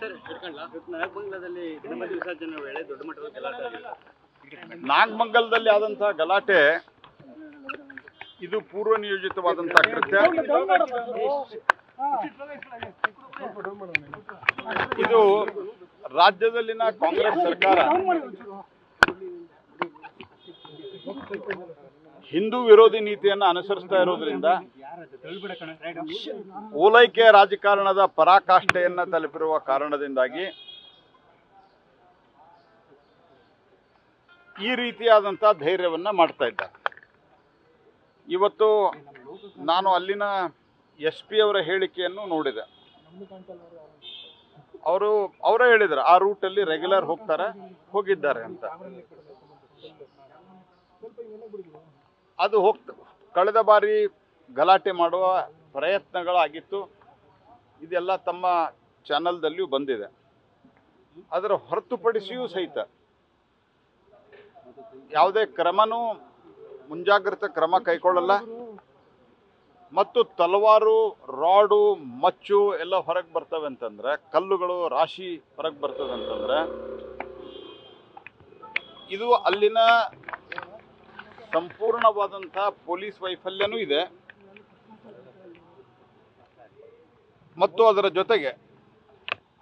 Sir ನಾಗಮಂಗಲದಲ್ಲಿ Ganapati ವಿಸರ್ಜನೆ ವೇಳೆ ದೊಡ್ಡ ಮಟ್ಟದ ಗಲಾಟೆ ಆಗಿದೆ. ನಾಗಮಂಗಲದಲ್ಲಿ ಆದಂತಹ ಗಲಾಟೆ ಇದು ಪೂರ್ವ ನಿಯೋಜಿತವಾದಂತಹ ಕೃತ್ಯ. ಇದು ರಾಜ್ಯದಲ್ಲಿನ ಕಾಂಗ್ರೆಸ್ ಸರ್ಕಾರ ಹಿಂದೂ ವಿರೋಧಿ ನೀತಿಯನ್ನು ಅನುಸರಿಸ್ತಾ ಇರೋದ್ರಿಂದ ಓಲೈಕೆ ರಾಜಕಾರಣದ ಪರಾಕಾಷ್ಠೆಯನ್ನು ತಲುಪಿರುವ ಕಾರಣದಿಂದಾಗಿ ಈ ರೀತಿಯಾದಂತಹ ಧೈರ್ಯವನ್ನ ಮಾಡ್ತಾ ಇದ್ದಾರೆ. ಇವತ್ತು ನಾನು ಅಲ್ಲಿನ SP ಅವರ ಹೇಳಿಕೆಯನ್ನು ನೋಡಿದೆ. ಅವರೇ ಹೇಳಿದ್ರು ಆ ರೂಟಲ್ಲಿ ರೆಗ್ಯುಲರ್ ಹೋಗಿದ್ದಾರೆ ಅಂತ. ಅದು ಕಳೆದ ಬಾರಿ ಗಲಾಟೆ ಮಾಡುವ ಪ್ರಯತ್ನಗಳಾಗಿತ್ತು. ಇದೆಲ್ಲ ತಮ್ಮ ಚಾನಲ್ದಲ್ಲಿಯೂ ಬಂದಿದೆ. ಅದರ ಹೊರತುಪಡಿಸಿಯೂ ಸಹಿತ ಯಾವುದೇ ಮುಂಜಾಗ್ರತಾ ಕ್ರಮ ಕೈಗೊಳ್ಳಲ್ಲ. ಮತ್ತು ತಲವಾರು, ರಾಡು, ಮಚ್ಚು ಎಲ್ಲ ಹೊರಗೆ ಬರ್ತವೆ ಅಂತಂದ್ರೆ, ಕಲ್ಲುಗಳು ರಾಶಿ ಹೊರಗೆ ಬರ್ತವೆ ಅಂತಂದ್ರೆ, ಇದು ಅಲ್ಲಿನ ಸಂಪೂರ್ಣವಾದಂಥ ಪೊಲೀಸ್ ವೈಫಲ್ಯನೂ ಇದೆ. ಮತ್ತು ಅದರ ಜೊತೆಗೆ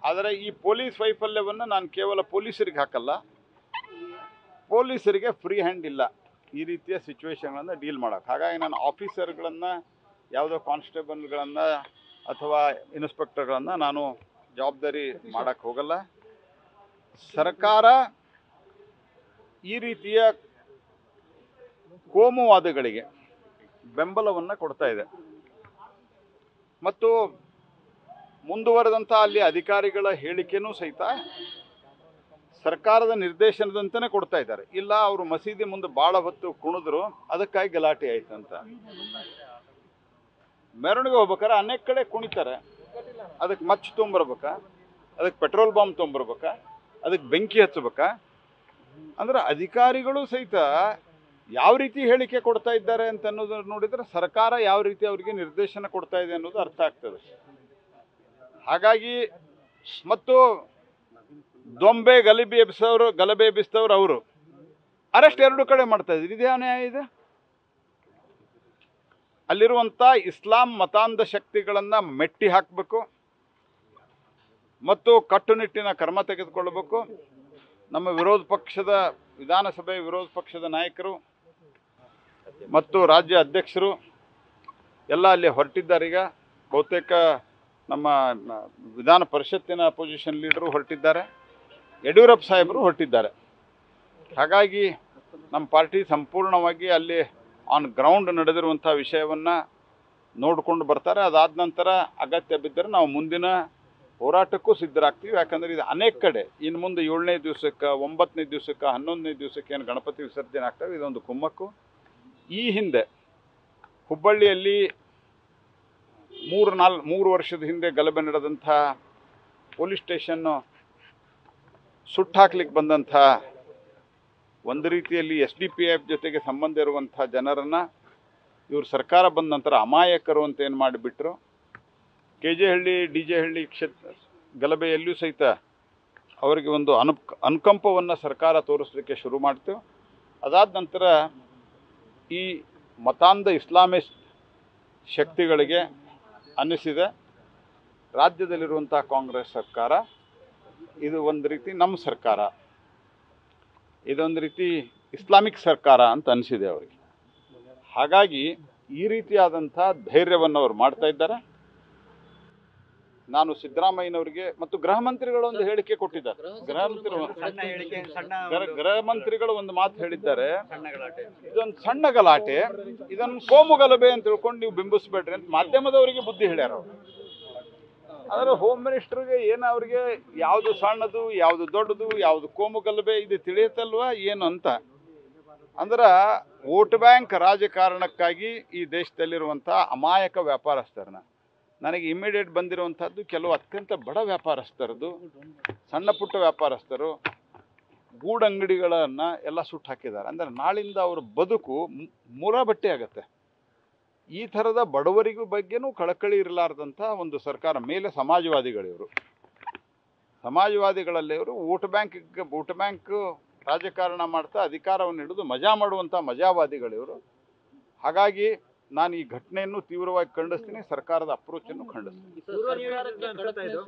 ಆದರೆ ಈ ಪೊಲೀಸ್ ವೈಫಲ್ಯವನ್ನು ನಾನು ಕೇವಲ ಪೊಲೀಸರಿಗೆ ಹಾಕಲ್ಲ, ಪೊಲೀಸರಿಗೆ ಫ್ರೀ ಹ್ಯಾಂಡ್ ಇಲ್ಲ ಈ ರೀತಿಯ ಸಿಚುವೇಶನ್ಗಳನ್ನು ಡೀಲ್ ಮಾಡೋಕ್ಕೆ. ಹಾಗಾಗಿ ನಾನು ಆಫೀಸರ್ಗಳನ್ನು, ಯಾವುದೋ ಕಾನ್ಸ್ಟೇಬಲ್ಗಳನ್ನು ಅಥವಾ ಇನ್ಸ್ಪೆಕ್ಟರ್ಗಳನ್ನು ನಾನು ಜವಾಬ್ದಾರಿ ಮಾಡೋಕ್ಕೆ ಹೋಗಲ್ಲ. ಸರ್ಕಾರ ಈ ರೀತಿಯ ಕೋಮುವಾದಗಳಿಗೆ ಬೆಂಬಲವನ್ನು ಕೊಡ್ತಾ ಇದೆ ಮತ್ತು ಮುಂದುವರೆದಂಥ ಅಲ್ಲಿ ಅಧಿಕಾರಿಗಳ ಹೇಳಿಕೆನೂ ಸಹಿತ ಸರ್ಕಾರದ ನಿರ್ದೇಶನದಂತೆಯೇ ಕೊಡ್ತಾ ಇದ್ದಾರೆ. ಇಲ್ಲ ಅವರು ಮಸೀದಿ ಮುಂದೆ ಭಾಳ ಹೊತ್ತು ಕುಣಿದ್ರು, ಅದಕ್ಕಾಗಿ ಗಲಾಟೆ ಆಯ್ತು ಅಂತ. ಮೆರವಣಿಗೆ ಹೋಗ್ಬೇಕಾರೆ ಅನೇಕ ಕಡೆ ಕುಣಿತಾರೆ, ಅದಕ್ಕೆ ಮಚ್ಚು ತೊಗೊಂಬರ್ಬೇಕಾ, ಅದಕ್ಕೆ ಪೆಟ್ರೋಲ್ ಬಾಂಬ್ ತೊಗೊಂಬರ್ಬೇಕಾ, ಅದಕ್ಕೆ ಬೆಂಕಿ ಹಚ್ಚಬೇಕಾ? ಅಂದ್ರೆ ಅಧಿಕಾರಿಗಳು ಸಹಿತ ಯಾವ ರೀತಿ ಹೇಳಿಕೆ ಕೊಡ್ತಾ ಇದ್ದಾರೆ ಅಂತ ಅನ್ನೋದು ನೋಡಿದರೆ ಸರ್ಕಾರ ಯಾವ ರೀತಿ ಅವರಿಗೆ ನಿರ್ದೇಶನ ಕೊಡ್ತಾ ಇದೆ ಅನ್ನೋದು ಅರ್ಥ ಆಗ್ತದೆ. ಹಾಗಾಗಿ ಮತ್ತು ಗಲಭೆ ಎಬ್ಬಿಸ್ತವ್ರು ಅವರು ಅರೆಸ್ಟ್ ಎರಡು ಕಡೆ ಮಾಡ್ತಾ ಇದ್ರು. ಇದೇ ನ್ಯಾಯ ಇದೆ? ಅಲ್ಲಿರುವಂಥ ಇಸ್ಲಾಂ ಮತಾಂಧ ಶಕ್ತಿಗಳನ್ನು ಮೆಟ್ಟಿ ಹಾಕಬೇಕು ಮತ್ತು ಕಟ್ಟುನಿಟ್ಟಿನ ಕ್ರಮ ತೆಗೆದುಕೊಳ್ಳಬೇಕು. ನಮ್ಮ ವಿಧಾನಸಭೆ ವಿರೋಧ ಪಕ್ಷದ ನಾಯಕರು ಮತ್ತು ರಾಜ್ಯ ಅಧ್ಯಕ್ಷರು ಎಲ್ಲ ಅಲ್ಲಿ ಹೊರಟಿದ್ದಾರೆ. ಈಗ ಬಹುತೇಕ ನಮ್ಮ ವಿಧಾನ ಪರಿಷತ್ತಿನ ಅಪೋಸಿಷನ್ ಲೀಡರು ಹೊರಟಿದ್ದಾರೆ, ಯಡಿಯೂರಪ್ಪ ಸಾಹೇಬರು ಹೊರಟಿದ್ದಾರೆ. ಹಾಗಾಗಿ ನಮ್ಮ ಪಾರ್ಟಿ ಸಂಪೂರ್ಣವಾಗಿ ಅಲ್ಲಿ ಆನ್ ಗ್ರೌಂಡ್ ನಡೆದಿರುವಂಥ ವಿಷಯವನ್ನು ನೋಡಿಕೊಂಡು ಬರ್ತಾರೆ. ಅದಾದ ನಂತರ ಅಗತ್ಯ ಬಿದ್ದರೆ ನಾವು ಮುಂದಿನ ಹೋರಾಟಕ್ಕೂ ಸಿದ್ಧರಾಗ್ತೀವಿ. ಯಾಕಂದರೆ ಇದು ಅನೇಕ ಕಡೆ ಇನ್ನು ಮುಂದೆ 7ನೇ ದಿವಸಕ್ಕೆ, 9ನೇ ದಿವಸಕ್ಕೆ, 11ನೇ ದಿವಸಕ್ಕೆ ಏನು ಗಣಪತಿ ವಿಸರ್ಜನೆ ಆಗ್ತವೆ, ಇದೊಂದು ಕುಮ್ಮಕ್ಕು. ಈ ಹಿಂದೆ ಹುಬ್ಬಳ್ಳಿಯಲ್ಲಿ 3 ವರ್ಷದ ಹಿಂದೆ ಗಲಭೆ ನಡೆದಂಥ ಪೊಲೀಸ್ ಸ್ಟೇಷನ್ನು ಸುಟ್ಟಾಕ್ಲಿಕ್ಕೆ ಬಂದಂಥ ಒಂದು ರೀತಿಯಲ್ಲಿ SDPF ಜೊತೆಗೆ ಸಂಬಂಧ ಇರುವಂಥ ಜನರನ್ನು ಇವರು ಸರ್ಕಾರ ಬಂದ ನಂತರ ಅಮಾಯಕರು ಅಂತ ಏನು ಮಾಡಿಬಿಟ್ರು. KJ-ಹಳ್ಳಿ, DJ-ಹಳ್ಳಿ ಗಲಭೆಯಲ್ಲಿಯೂ ಸಹಿತ ಅವರಿಗೆ ಒಂದು ಅನುಕಂಪವನ್ನು ಸರ್ಕಾರ ತೋರಿಸಲಿಕ್ಕೆ ಶುರು ಮಾಡ್ತು. ಅದಾದ ನಂತರ ಈ ಮತಾಂಧ ಇಸ್ಲಾಮಿಸ್ಟ್ ಶಕ್ತಿಗಳಿಗೆ ಅನ್ನಿಸಿದೆ ರಾಜ್ಯದಲ್ಲಿರುವಂಥ ಕಾಂಗ್ರೆಸ್ ಸರ್ಕಾರ ಇದು ಒಂದು ರೀತಿ ನಮ್ಮ ಸರ್ಕಾರ, ಇದೊಂದು ರೀತಿ ಇಸ್ಲಾಮಿಕ್ ಸರ್ಕಾರ ಅಂತ ಅನಿಸಿದೆ ಅವರಿಗೆ. ಹಾಗಾಗಿ ಈ ರೀತಿಯಾದಂಥ ಧೈರ್ಯವನ್ನು ಅವರು ಮಾಡ್ತಾ ಇದ್ದಾರೆ. ನಾನು ಸಿದ್ದರಾಮಯ್ಯನವರಿಗೆ ಮತ್ತು ಗೃಹ ಮಂತ್ರಿಗಳು ಒಂದು ಹೇಳಿಕೆ ಕೊಟ್ಟಿದ್ದಾರೆ. ಗೃಹ ಮಂತ್ರಿಗಳು ಒಂದು ಮಾತು ಹೇಳಿದ್ದಾರೆ, ಇದೊಂದು ಸಣ್ಣ ಗಲಾಟೆ, ಇದನ್ನು ಕೋಮು ಗಲಭೆ ಅಂತ ತಿಳ್ಕೊಂಡು ನೀವು ಬಿಂಬಿಸ್ಬೇಡ್ರಿ ಅಂತ ಮಾಧ್ಯಮದವರಿಗೆ ಬುದ್ಧಿ ಹೇಳ್ಯಾರ ಅವರು. ಆದರೆ ಹೋಮ್ ಮಿನಿಸ್ಟರ್ಗೆ ಏನು ಅವ್ರಿಗೆ ಯಾವುದು ಸಣ್ಣದು, ಯಾವುದು ದೊಡ್ಡದು, ಯಾವುದು ಕೋಮು ಗಲಭೆ ಇದು ತಿಳಿಯುತ್ತಲ್ವ ಏನು ಅಂತ. ಅಂದ್ರೆ ವೋಟ್ ಬ್ಯಾಂಕ್ ರಾಜಕಾರಣಕ್ಕಾಗಿ ಈ ದೇಶದಲ್ಲಿರುವಂಥ ಅಮಾಯಕ ವ್ಯಾಪಾರಸ್ಥರನ್ನ, ನನಗೆ ಇಮಿಡಿಯೇಟ್ ಬಂದಿರುವಂಥದ್ದು ಕೆಲವು ಅತ್ಯಂತ ಬಡ ವ್ಯಾಪಾರಸ್ಥರದ್ದು, ಸಣ್ಣ ಪುಟ್ಟ ವ್ಯಾಪಾರಸ್ಥರು ಗೂಡಂಗಡಿಗಳನ್ನು ಎಲ್ಲ ಸುಟ್ಟು ಹಾಕಿದ್ದಾರೆ. ಅಂದರೆ ನಾಳಿಂದ ಅವರ ಬದುಕು ಮುರಾಬಟ್ಟೆ ಆಗುತ್ತೆ. ಈ ಥರದ ಬಡವರಿಗೂ ಬಗ್ಗೆನೂ ಕಳಕಳಿ ಇರಲಾರ್ದಂಥ ಒಂದು ಸರ್ಕಾರ. ಮೇಲೆ ಸಮಾಜವಾದಿಗಳಿವರು, ಸಮಾಜವಾದಿಗಳಲ್ಲಿ ಅವರು ವೋಟ್ ಬ್ಯಾಂಕ್ ರಾಜಕಾರಣ ಮಾಡ್ತಾ ಅಧಿಕಾರವನ್ನು ಹಿಡಿದು ಮಜಾ ಮಾಡುವಂಥ ಮಜಾವಾದಿಗಳಿವರು. ಹಾಗಾಗಿ ನಾನು ಈ ಘಟನೆಯನ್ನು ತೀವ್ರವಾಗಿ ಖಂಡಿಸ್ತೀನಿ, ಸರ್ಕಾರದ ಅಪ್ರೋಚನ್ನು ಖಂಡಿಸ್ತೀನಿ.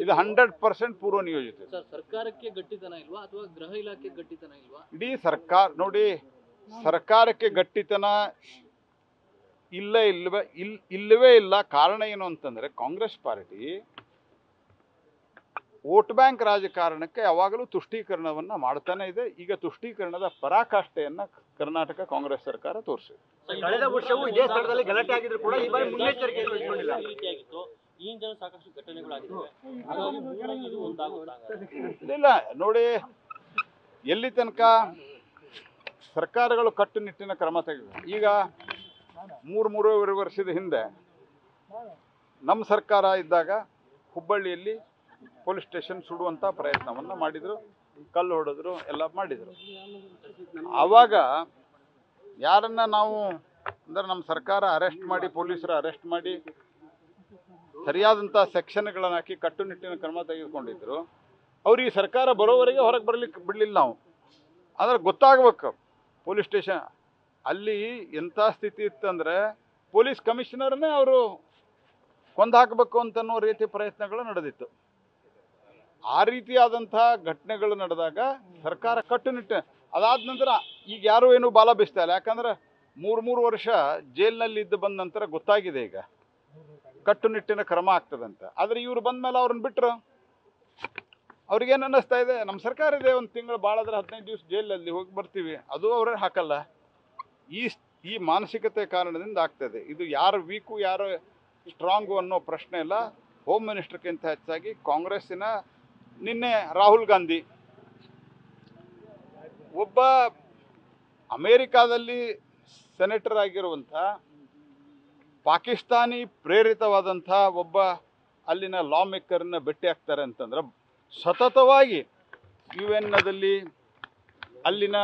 ಇದು 100% ಪೂರ್ವ ನಿಯೋಜಿತ. ಸರ್ಕಾರಕ್ಕೆ ಗಟ್ಟಿತನ ಇಲ್ವಾ ಅಥವಾ ಗೃಹ ಇಲಾಖೆ ಗಟ್ಟಿತನ ಇಲ್ವಾ? ಇಡೀ ಸರ್ಕಾರ ನೋಡಿ, ಸರ್ಕಾರಕ್ಕೆ ಗಟ್ಟಿತನ ಇಲ್ಲವೇ ಇಲ್ಲ. ಕಾರಣ ಏನು ಅಂತಂದ್ರೆ ಕಾಂಗ್ರೆಸ್ ಪಾರ್ಟಿ ವೋಟ್ ಬ್ಯಾಂಕ್ ರಾಜಕಾರಣಕ್ಕೆ ಯಾವಾಗಲೂ ತುಷ್ಟೀಕರಣವನ್ನ ಮಾಡ್ತಾನೆ ಇದೆ. ಈಗ ತುಷ್ಟೀಕರಣದ ಪರಾಕಾಷ್ಠೆಯನ್ನ ಕರ್ನಾಟಕ ಕಾಂಗ್ರೆಸ್ ಸರ್ಕಾರ ತೋರಿಸಿದೆ. ಕಳೆದ ವರ್ಷವೂ ಇದೇ ಸ್ಥಳದಲ್ಲಿ ಗಲಾಟೆ ಆಗಿದ್ರು ಕೂಡ ಈ ಬಾರಿ ಮುನ್ನೆಚ್ಚರಿಕೆ ವಹಿಸಿಕೊಂಡಿಲ್ಲ. ಈ ಹಿಂದೆ ಸಾಕಷ್ಟು ಘಟನೆಗಳಾಗಿದ್ದಾವೆ. ಹಾಗಾಗಿ ಇದು ಒಂದಾಗುತ್ತೆ. ಇಲ್ಲ ನೋಡಿ, ಎಲ್ಲಿ ತನಕ ಸರ್ಕಾರಗಳು ಕಟ್ಟುನಿಟ್ಟಿನ ಕ್ರಮ ತೆಗೆದು, ಈಗ ಮೂರುವರೆ ವರ್ಷದ ಹಿಂದೆ ನಮ್ಮ ಸರ್ಕಾರ ಇದ್ದಾಗ ಹುಬ್ಬಳ್ಳಿಯಲ್ಲಿ ಪೊಲೀಸ್ ಸ್ಟೇಷನ್ ಸುಡುವಂಥ ಪ್ರಯತ್ನವನ್ನು ಮಾಡಿದರು, ಕಲ್ಲು ಹೊಡೆದ್ರು, ಎಲ್ಲ ಮಾಡಿದರು. ಆವಾಗ ಯಾರನ್ನ ನಾವು ಅಂದರೆ ನಮ್ಮ ಸರ್ಕಾರ ಅರೆಸ್ಟ್ ಮಾಡಿ, ಪೊಲೀಸರು ಅರೆಸ್ಟ್ ಮಾಡಿ ಸರಿಯಾದಂಥ ಸೆಕ್ಷನ್ಗಳನ್ನು ಹಾಕಿ ಕಟ್ಟುನಿಟ್ಟಿನ ಕ್ರಮ ತೆಗೆದುಕೊಂಡಿದ್ರು. ಅವ್ರು ಈ ಸರ್ಕಾರ ಬರೋವರೆಗೆ ಹೊರಗೆ ಬರಲಿಕ್ಕೆ ಬಿಡಲಿಲ್ಲ ನಾವು. ಆದರೆ ಗೊತ್ತಾಗಬೇಕು, ಪೊಲೀಸ್ ಸ್ಟೇಷನ್ ಅಲ್ಲಿ ಎಂಥ ಸ್ಥಿತಿ ಇತ್ತಂದರೆ ಪೊಲೀಸ್ ಕಮಿಷನರ್ನೇ ಅವರು ಕೊಂದು ಹಾಕಬೇಕು ಅಂತನ್ನೋ ರೀತಿ ಪ್ರಯತ್ನಗಳು ನಡೆದಿತ್ತು. ಆ ರೀತಿಯಾದಂಥ ಘಟನೆಗಳು ನಡೆದಾಗ ಸರ್ಕಾರ ಕಟ್ಟುನಿಟ್ಟು, ಅದಾದ ನಂತರ ಈಗ ಯಾರೂ ಏನೂ ಬಾಲ ಬೀಸ್ತಾ ಇಲ್ಲ. ಯಾಕಂದ್ರೆ ಮೂರು ವರ್ಷ ಜೈಲಿನಲ್ಲಿ ಇದ್ದು ಬಂದ ನಂತರ ಗೊತ್ತಾಗಿದೆ ಈಗ ಕಟ್ಟುನಿಟ್ಟಿನ ಕ್ರಮ ಆಗ್ತದಂತ. ಆದರೆ ಇವರು ಬಂದ ಮೇಲೆ ಅವ್ರನ್ನ ಬಿಟ್ಟರು. ಅವ್ರಿಗೇನು ಅನ್ನಿಸ್ತಾ ಇದೆ, ನಮ್ಮ ಸರ್ಕಾರ ಇದೆ, ಒಂದು ತಿಂಗಳು ಭಾಳಾದ್ರೆ 15 ದಿವಸ ಜೈಲಲ್ಲಿ ಹೋಗಿ ಬರ್ತೀವಿ, ಅದು ಅವರೇ ಹಾಕಲ್ಲ. ಈ ಮಾನಸಿಕತೆ ಕಾರಣದಿಂದ ಆಗ್ತದೆ. ಇದು ಯಾರು ವೀಕು ಯಾರು ಸ್ಟ್ರಾಂಗು ಅನ್ನೋ ಪ್ರಶ್ನೆ ಇಲ್ಲ. ಹೋಮ್ ಮಿನಿಸ್ಟರ್ಗಿಂತ ಹೆಚ್ಚಾಗಿ ಕಾಂಗ್ರೆಸ್ಸಿನ ನಿನ್ನೆ ರಾಹುಲ್ ಗಾಂಧಿ ಒಬ್ಬ ಅಮೇರಿಕಾದಲ್ಲಿ ಸೆನೆಟರ್ ಆಗಿರುವಂಥ ಪಾಕಿಸ್ತಾನಿ ಪ್ರೇರಿತವಾದಂಥ ಒಬ್ಬ ಅಲ್ಲಿನ ಲಾ ಮೇಕರ್ನ ಭೇಟಿ ಆಗ್ತಾರೆ ಅಂತಂದ್ರೆ ಸತತವಾಗಿ UN ಅಲ್ಲಿನ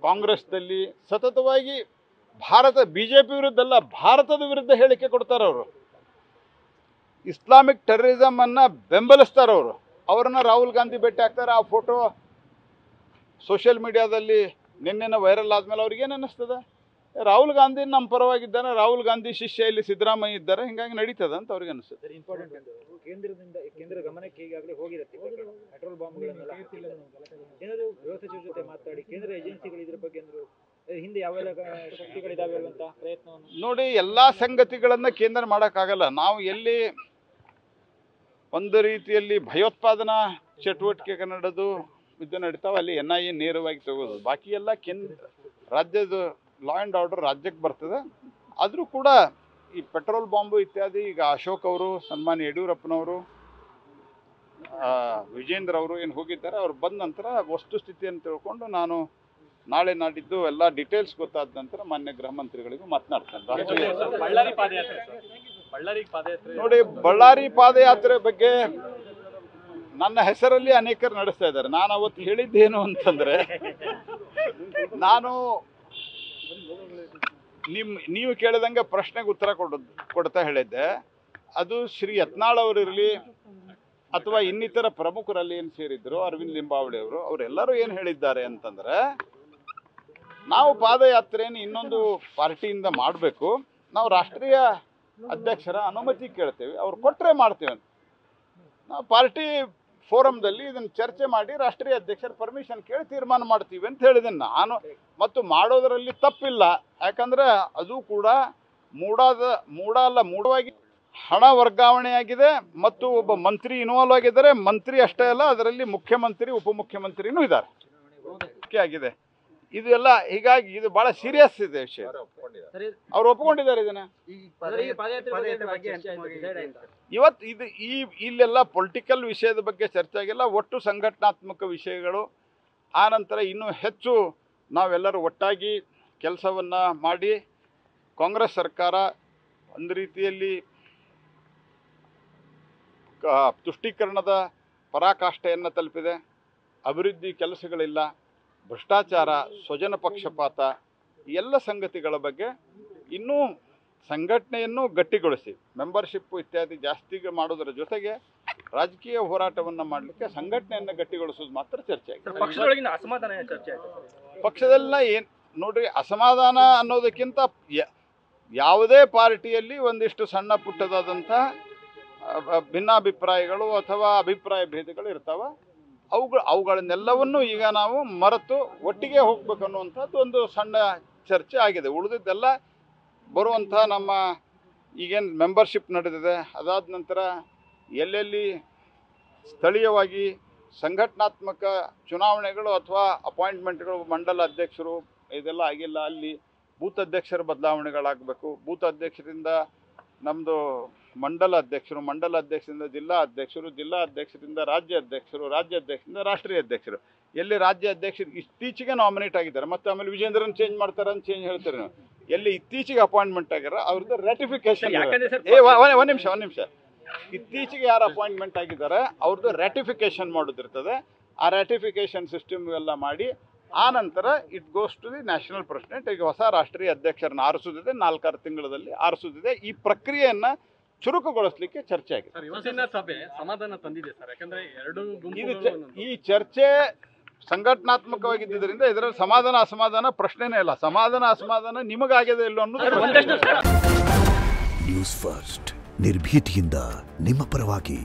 ಕಾಂಗ್ರೆಸ್ದಲ್ಲಿ ಸತತವಾಗಿ BJP ವಿರುದ್ಧ ಅಲ್ಲ, ಭಾರತದ ವಿರುದ್ಧ ಹೇಳಿಕೆ ಕೊಡ್ತಾರೆ ಅವರು. ಇಸ್ಲಾಮಿಕ್ ಟೆರರಿಸಮ್ ಅನ್ನ ಬೆಂಬಲಿಸ್ತಾರೆ ಅವರು. ಅವರನ್ನ ರಾಹುಲ್ ಗಾಂಧಿ ಭೇಟಿ ಆಗ್ತಾರೆ. ಆ ಫೋಟೋ ಸೋಷಿಯಲ್ ಮೀಡಿಯಾದಲ್ಲಿ ನಿನ್ನೆ ವೈರಲ್ ಆದ್ಮೇಲೆ ಅವ್ರಿಗೇನು ಅನ್ನಿಸ್ತದೆ, ರಾಹುಲ್ ಗಾಂಧಿ ನಮ್ಮ ಪರವಾಗಿದ್ದಾನೆ, ರಾಹುಲ್ ಗಾಂಧಿ ಶಿಷ್ಯ ಇಲ್ಲಿ ಸಿದ್ದರಾಮಯ್ಯ ಇದ್ದಾರೆ, ಹಿಂಗಾಗಿ ನಡೀತದೆ ಅಂತ ಅವ್ರಿಗೆ ಅನಿಸ್ತದೆ. ಇಂಪಾರ್ಟೆಂಟ್ ಕೇಂದ್ರ ಗಮನಕ್ಕೆ ಈಗಾಗಲೇ ಹೋಗಿರುತ್ತೆ. ಪೆಟ್ರೋಲ್ ಬಾಂಬ್ಗಳನ್ನೆಲ್ಲ ಏನಾದರೂ ಗೃಹ ಸಚಿವರ ಜೊತೆ ಮಾತಾಡಿ ಕೇಂದ್ರ ಏಜೆನ್ಸಿಗಳು ಇದ್ರ ಬಗ್ಗೆ ಹಿಂದೆ ಯಾವೆಲ್ಲ ಶಕ್ತಿಗಳಿದಾವೆ ಅಂತ ಪ್ರಯತ್ನವನ್ನು ನೋಡಿ. ಎಲ್ಲ ಸಂಗತಿಗಳನ್ನ ಕೇಂದ್ರ ಮಾಡೋಕ್ಕಾಗಲ್ಲ. ನಾವು ಎಲ್ಲಿ ಒಂದು ರೀತಿಯಲ್ಲಿ ಭಯೋತ್ಪಾದನಾ ಚಟುವಟಿಕೆ ಕನ್ನಡದು ಇದು ನಡೀತಾವೆ ಅಲ್ಲಿ NIA ನೇರವಾಗಿ ತಗೋದು. ಬಾಕಿ ಎಲ್ಲ ರಾಜ್ಯದ ಲಾ ಆ್ಯಂಡ್ ಆರ್ಡರ್ ರಾಜ್ಯಕ್ಕೆ ಬರ್ತದೆ. ಆದರೂ ಕೂಡ ಈ ಪೆಟ್ರೋಲ್ ಬಾಂಬು ಇತ್ಯಾದಿ ಈಗ ಅಶೋಕ್ ಅವರು, ಸನ್ಮಾನ್ಯ ಯಡಿಯೂರಪ್ಪನವರು, ವಿಜೇಂದ್ರ ಅವರು ಏನು ಹೋಗಿದ್ದಾರೆ, ಅವ್ರು ಬಂದ ನಂತರ ವಸ್ತುಸ್ಥಿತಿಯನ್ನು ತಿಳ್ಕೊಂಡು ನಾನು ನಾಳೆ ನಾಡಿದ್ದು ಎಲ್ಲ ಡೀಟೇಲ್ಸ್ ಗೊತ್ತಾದ ನಂತರ ಮಾನ್ಯ ಗೃಹ ಮಂತ್ರಿಗಳಿಗೂ ಮಾತನಾಡ್ತೇನೆ. ನೋಡಿ, ಬಳ್ಳಾರಿ ಪಾದಯಾತ್ರೆ ಬಗ್ಗೆ ನನ್ನ ಹೆಸರಲ್ಲಿ ಅನೇಕರು ನಡೆಸ್ತಾ ಇದ್ದಾರೆ. ನಾನು ಅವತ್ತು ಹೇಳಿದ್ದೇನು ಅಂತಂದ್ರೆ, ನಾನು ನೀವು ಕೇಳಿದಂಗೆ ಪ್ರಶ್ನೆಗೆ ಉತ್ತರ ಕೊಡ್ತಾ ಹೇಳಿದ್ದೆ, ಅದು ಶ್ರೀ ಯತ್ನಾಳ್ ಅವರಿರಲಿ ಅಥವಾ ಇನ್ನಿತರ ಪ್ರಮುಖರಲ್ಲಿ ಏನು ಸೇರಿದ್ರು, ಅರವಿಂದ್ ಲಿಂಬಾವಳಿ ಅವರು, ಅವರೆಲ್ಲರೂ ಏನು ಹೇಳಿದ್ದಾರೆ ಅಂತಂದ್ರೆ, ನಾವು ಪಾದಯಾತ್ರೆಯನ್ನು ಇನ್ನೊಂದು ಪಾರ್ಟಿಯಿಂದ ಮಾಡಬೇಕು, ನಾವು ರಾಷ್ಟ್ರೀಯ ಅಧ್ಯಕ್ಷರ ಅನುಮತಿ ಕೇಳ್ತೇವೆ, ಅವ್ರು ಕೊಟ್ಟರೆ ಮಾಡ್ತೇವೆ ಅಂತ. ನಾವು ಪಾರ್ಟಿ ಫೋರಮ್ದಲ್ಲಿ ಇದನ್ನು ಚರ್ಚೆ ಮಾಡಿ ರಾಷ್ಟ್ರೀಯ ಅಧ್ಯಕ್ಷರ ಪರ್ಮಿಷನ್ ಕೇಳಿ ತೀರ್ಮಾನ ಮಾಡ್ತೀವಿ ಅಂತ ಹೇಳಿದ್ದೇನೆ ನಾನು. ಮತ್ತು ಮಾಡೋದರಲ್ಲಿ ತಪ್ಪಿಲ್ಲ, ಯಾಕಂದರೆ ಅದು ಕೂಡ ಮೂಢವಾಗಿ ಹಣ ವರ್ಗಾವಣೆಯಾಗಿದೆ ಮತ್ತು ಒಬ್ಬ ಮಂತ್ರಿ ಇನ್ವಾಲ್ವ್ ಆಗಿದ್ದಾರೆ. ಮಂತ್ರಿ ಅಷ್ಟೇ ಅಲ್ಲ, ಅದರಲ್ಲಿ ಮುಖ್ಯಮಂತ್ರಿ ಉಪಮುಖ್ಯಮಂತ್ರಿನೂ ಇದ್ದಾರೆ ಆಗಿದೆ. ಇದು ಎಲ್ಲ ಹೀಗಾಗಿ ಇದು ಬಹಳ ಸೀರಿಯಸ್ ಇದೆ ವಿಷಯ. ಅವ್ರು ಒಪ್ಕೊಂಡಿದ್ದಾರೆ ಇದನ್ನ. ಇವತ್ತು ಇದು ಇಲ್ಲೆಲ್ಲ ಪೊಲಿಟಿಕಲ್ ವಿಷಯದ ಬಗ್ಗೆ ಚರ್ಚೆ ಆಗಿಲ್ಲ, ಒಟ್ಟು ಸಂಘಟನಾತ್ಮಕ ವಿಷಯಗಳು. ಆ ನಂತರ ಇನ್ನೂ ಹೆಚ್ಚು ನಾವೆಲ್ಲರೂ ಒಟ್ಟಾಗಿ ಕೆಲಸವನ್ನು ಮಾಡಿ ಕಾಂಗ್ರೆಸ್ ಸರ್ಕಾರ ಒಂದು ರೀತಿಯಲ್ಲಿ ತುಷ್ಟೀಕರಣದ ಪರಾಕಾಷ್ಠೆಯನ್ನು ತಲುಪಿದೆ. ಅಭಿವೃದ್ಧಿ ಕೆಲಸಗಳಿಲ್ಲ, ಭ್ರಷ್ಟಾಚಾರ, ಸ್ವಜನ ಪಕ್ಷಪಾತ, ಈ ಎಲ್ಲ ಸಂಗತಿಗಳ ಬಗ್ಗೆ ಇನ್ನೂ ಸಂಘಟನೆಯನ್ನು ಗಟ್ಟಿಗೊಳಿಸಿ ಮೆಂಬರ್ಶಿಪ್ಪು ಇತ್ಯಾದಿ ಜಾಸ್ತಿ ಮಾಡೋದರ ಜೊತೆಗೆ ರಾಜಕೀಯ ಹೋರಾಟವನ್ನು ಮಾಡಲಿಕ್ಕೆ ಸಂಘಟನೆಯನ್ನು ಗಟ್ಟಿಗೊಳಿಸೋದು ಮಾತ್ರ ಚರ್ಚೆ ಆಗಿದೆ. ಪಕ್ಷದೊಳಗಿನ ಅಸಮಾಧಾನ ಚರ್ಚೆ ಆಯ್ತು. ಪಕ್ಷದಲ್ಲ ಏನು ನೋಡ್ರಿ, ಅಸಮಾಧಾನ ಅನ್ನೋದಕ್ಕಿಂತ ಯಾವುದೇ ಪಾರ್ಟಿಯಲ್ಲಿ ಒಂದಿಷ್ಟು ಸಣ್ಣ ಪುಟ್ಟದಾದಂಥ ಭಿನ್ನಾಭಿಪ್ರಾಯಗಳು ಅಥವಾ ಅಭಿಪ್ರಾಯ ಭೇದಗಳು ಇರ್ತಾವೆ. ಅವುಗಳನ್ನೆಲ್ಲವನ್ನು ಈಗ ನಾವು ಮರೆತು ಒಟ್ಟಿಗೆ ಹೋಗ್ಬೇಕು ಅನ್ನುವಂಥದ್ದು ಒಂದು ಸಣ್ಣ ಚರ್ಚೆ ಆಗಿದೆ. ಉಳಿದಿದ್ದೆಲ್ಲ ಬರುವಂಥ ನಮ್ಮ ಈಗೇನು ಮೆಂಬರ್ಶಿಪ್ ನಡೆದಿದೆ, ಅದಾದ ನಂತರ ಎಲ್ಲೆಲ್ಲಿ ಸ್ಥಳೀಯವಾಗಿ ಸಂಘಟನಾತ್ಮಕ ಚುನಾವಣೆಗಳು ಅಥವಾ ಅಪಾಯಿಂಟ್ಮೆಂಟ್ಗಳು, ಮಂಡಲ ಅಧ್ಯಕ್ಷರು ಇದೆಲ್ಲ ಆಗಿಲ್ಲ, ಅಲ್ಲಿ ಬೂತ್ ಅಧ್ಯಕ್ಷರ ಬದಲಾವಣೆಗಳಾಗಬೇಕು. ಬೂತ್ ಅಧ್ಯಕ್ಷರಿಂದ ನಮ್ಮದು ಮಂಡಲ ಅಧ್ಯಕ್ಷರು, ಮಂಡಲ ಅಧ್ಯಕ್ಷರಿಂದ ಜಿಲ್ಲಾ ಅಧ್ಯಕ್ಷರು, ಜಿಲ್ಲಾ ಅಧ್ಯಕ್ಷರಿಂದ ರಾಜ್ಯ ಅಧ್ಯಕ್ಷರು, ರಾಜ್ಯ ಅಧ್ಯಕ್ಷರಿಂದ ರಾಷ್ಟ್ರೀಯ ಅಧ್ಯಕ್ಷರು. ಎಲ್ಲಿ ರಾಜ್ಯ ಅಧ್ಯಕ್ಷರು ಇತ್ತೀಚೆಗೆ ನಾಮಿನೇಟ್ ಆಗಿದ್ದಾರೆ, ಮತ್ತು ಆಮೇಲೆ ವಿಜೇಂದ್ರನ್ ಚೇಂಜ್ ಮಾಡ್ತಾರೆ ಅಂತ ಚೇಂಜ್ ಹೇಳ್ತಾರೆ ನೀವು. ಎಲ್ಲಿ ಇತ್ತೀಚೆಗೆ ಅಪಾಯಿಂಟ್ಮೆಂಟ್ ಆಗ್ಯಾರ ಅವ್ರದ್ದು ರ್ಯಾಟಿಫಿಕೇಶನ್. ಒಂದು ನಿಮಿಷ ಇತ್ತೀಚೆಗೆ ಯಾರು ಅಪಾಯಿಂಟ್ಮೆಂಟ್ ಆಗಿದ್ದಾರೆ ಅವ್ರದ್ದು ರ್ಯಾಟಿಫಿಕೇಶನ್ ಮಾಡೋದಿರ್ತದೆ. ಆ ರ್ಯಾಟಿಫಿಕೇಶನ್ ಸಿಸ್ಟಮ್ ಎಲ್ಲ ಮಾಡಿ ಆ ನಂತರ it goes to the national president. ಈಗ ಹೊಸ ರಾಷ್ಟ್ರೀಯ ಅಧ್ಯಕ್ಷರನ್ನ ಆರಿಸೋದಿದೆ, 4-6 ತಿಂಗಳಲ್ಲಿ ಆರಿಸೋದಿದೆ. ಈ ಪ್ರಕ್ರಿಯೆಯನ್ನು ಚುರುಕುಗೊಳಿಸಲಿಕ್ಕೆ ಚರ್ಚೆ ಆಗಿದೆ. ಇವತ್ತಿನ ಸಭೆ ಸಮಾಧಾನ ತಂದಿದೆ ಸರ್, ಯಾಕಂದ್ರೆ ಎರಡು ಈ ಚರ್ಚೆ ಸಂಘಟನಾತ್ಮಕವಾಗಿದ್ದರಿಂದ ಇದರಲ್ಲಿ ಸಮಾಧಾನ ಅಸಮಾಧಾನ ಪ್ರಶ್ನೆನೇ ಇಲ್ಲ. ಸಮಾಧಾನ ಅಸಮಾಧಾನ ನಿಮಗಾಗಿದೆ ಇಲ್ಲೋ ಅನ್ನೋದು. ನ್ಯೂಸ್ ಫಸ್ಟ್ ನಿರ್ಭೀತಿಯಿಂದ ನಿಮ್ಮ ಪರವಾಗಿ.